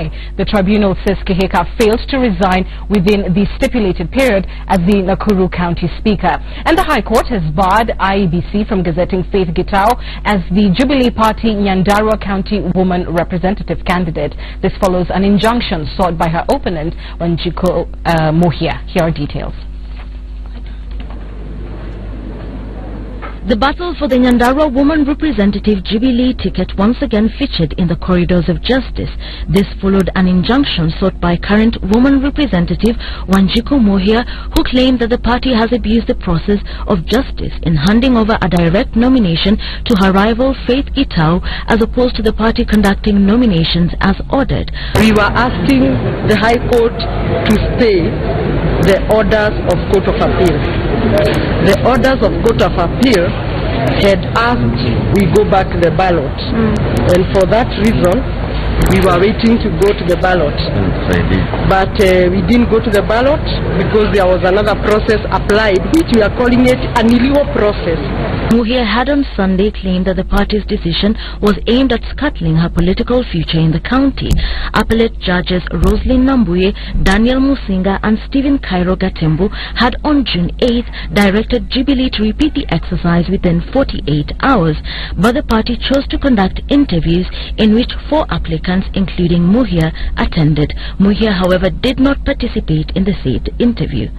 why the tribunal says Kihika failed to resign within the stipulated period as the Nakuru County Speaker. And the High Court has barred IEBC from gazetting Faith Gitau as the Jubilee Party Nyandarua County Woman Representative candidate. This follows an injunction sought by her opponent, Wanjiku Mohia. Here are details. The battle for the Nyandarua Woman Representative Jubilee ticket once again featured in the corridors of justice. This followed an injunction sought by current Woman Representative Wanjiku Mohia, who claimed that the party has abused the process of justice in handing over a direct nomination to her rival Faith Gitau, as opposed to the party conducting nominations as ordered. We were asking the High Court to stay the orders of Court of Appeal. The orders of Court of Appeal had asked we go back to the ballot, and for that reason we were waiting to go to the ballot, but we didn't go to the ballot because there was another process applied, which we are calling it an illegal process. Mohia had on Sunday claimed that the party's decision was aimed at scuttling her political future in the county. Appellate judges Roslyn Nambuye, Daniel Musinga and Stephen Cairo Gatembu had on June 8th directed Jubilee to repeat the exercise within 48 hours, but the party chose to conduct interviews in which 4 applicants, including Mohia, attended. Mohia, however, did not participate in the said interview.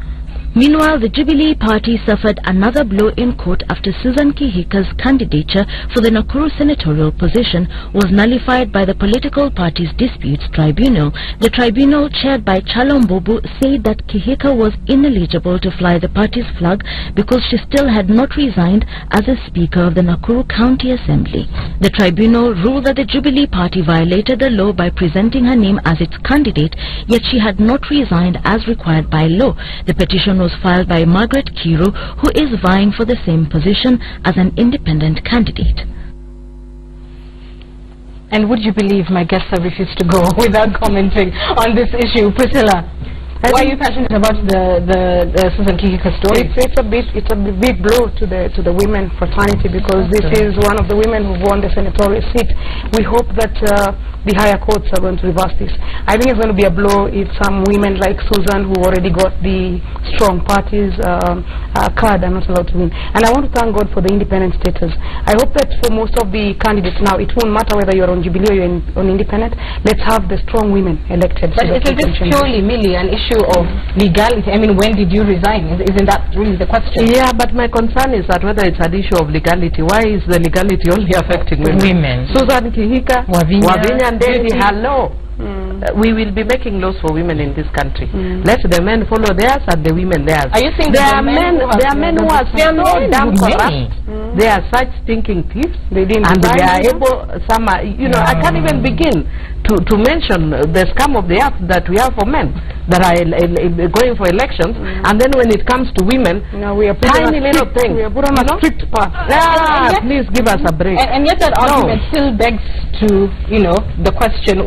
Meanwhile, the Jubilee Party suffered another blow in court after Susan Kihika's candidature for the Nakuru senatorial position was nullified by the political party's disputes tribunal. The tribunal, chaired by Chalombobu, said that Kihika was ineligible to fly the party's flag because she still had not resigned as a Speaker of the Nakuru County Assembly. The tribunal ruled that the Jubilee Party violated the law by presenting her name as its candidate, yet she had not resigned as required by law. The petition was filed by Margaret Kiro, who is vying for the same position as an independent candidate. And would you believe my guests have refused to go without commenting on this issue? Priscilla, why are you passionate about the Susan Kihika story? It's a big blow to the women fraternity, because this is one of the women who won the senatorial seat. We hope that the higher courts are going to reverse this. I think it's going to be a blow if some women like Susan, who already got the strong parties card, are not allowed to win. And I want to thank God for the independent status. I hope that for most of the candidates now, it won't matter whether you're on Jubilee or you're on independent. Let's have the strong women elected. But is this purely, merely an issue of legality? I mean, when did you resign? Isn't that really the question? Yeah, but my concern is that whether it's an issue of legality, why is the legality only affecting women? Susan Kihika, Wavinya Ndeli, hello. We will be making laws for women in this country. Let the men follow theirs and the women theirs. Are you saying there are men who are so damn corrupt? They are such stinking thieves, and they are able, some are, you know, I can't even begin to mention the scum of the earth that we have for men that are going for elections, and then when it comes to women, we are tiny little things. We are put on a strict path. Yeah, please give us a break. And yet that argument still begs to, you know, the question,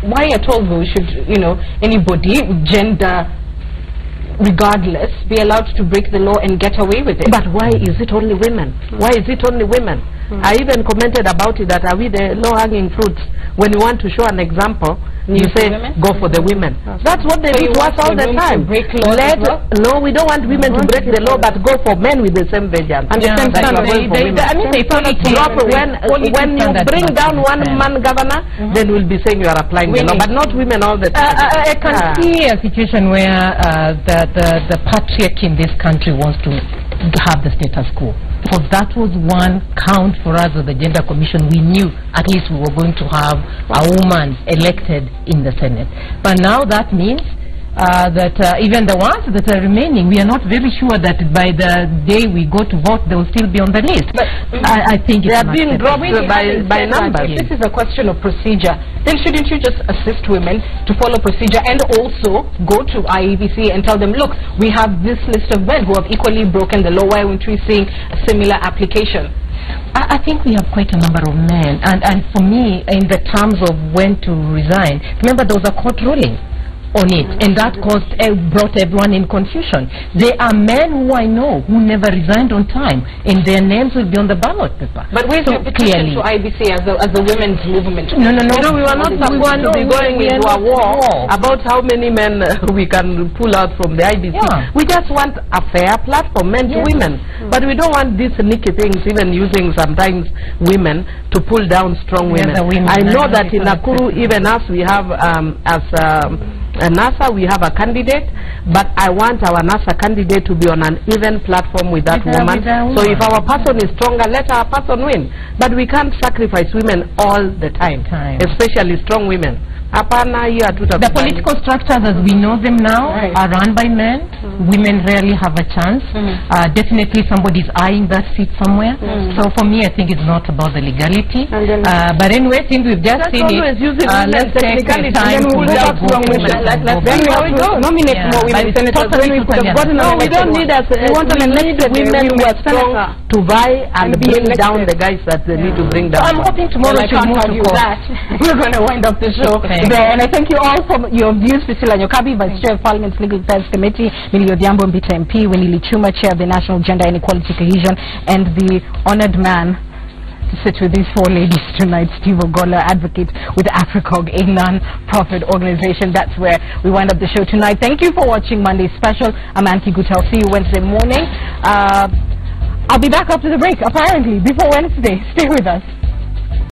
why at all though should, you know, anybody, gender regardless, be allowed to break the law and get away with it? But why is it only women? Why is it only women? I even commented about it, that are we the low-hanging fruits? When you want to show an example, you say, go for the women. That's what they do to us all the time. No, we don't want women to break the law, but go for men with the same vengeance. And the same standard. When you bring down one man governor, then we'll be saying you are applying the law, but not women all the time. I can see a situation where the patriarchy in this country wants to have the status quo. For that was one count for us as the Gender Commission. We knew at least we were going to have a woman elected in the Senate. But now that means that even the ones that are remaining, we are not very sure that by the day we go to vote, they will still be on the list. But I think they are being dropped by numbers. If this is a question of procedure, then shouldn't you just assist women to follow procedure and also go to IEBC and tell them, look, we have this list of men who have equally broken the law. Why aren't we seeing a similar application? I think we have quite a number of men, and for me, in the terms of when to resign, remember there was a court ruling on it, and that brought everyone in confusion. There are men who I know who never resigned on time, and their names will be on the ballot paper. But where's your petition to IBC as a women's movement? No. We were not supposed to be going into a war about how many men we can pull out from the IBC. Yeah. We just want a fair platform, men to women. But we don't want these sneaky things, even using sometimes women to pull down strong women. I know that in Nakuru, even us, we have a NASA, we have a candidate, but I want our NASA candidate to be on an even platform with that woman. So if our person is stronger, let our person win. But we can't sacrifice women all the time. Especially strong women. The political structures as we know them now are run by men. Women rarely have a chance. Definitely somebody's eyeing that seat somewhere. So for me, I think it's not about the legality. But anyway, since we've just seen it, let's take the time to nominate more women senators. No, we don't need us. We want to elect women who are strong to vie and bring down the guys that they need to bring down. I'm hoping tomorrow I can't tell you that. We're going to wind up the show there. And I thank you all for your views. Priscilla Nyokabi, Vice Chair of Parliament's Legal Affairs Committee, Millie Odhiambo, Mbita MP, Winnie Lichuma, Chair of the National Gender and Equality Cohesion, and the honored man to sit with these four ladies tonight, Steve Ogola, advocate with AFRICOG, a non-profit organization. That's where we wind up the show tonight. Thank you for watching Monday Special. I'm Anki Gutel. See you Wednesday morning. I'll be back after the break, apparently, before Wednesday. Stay with us.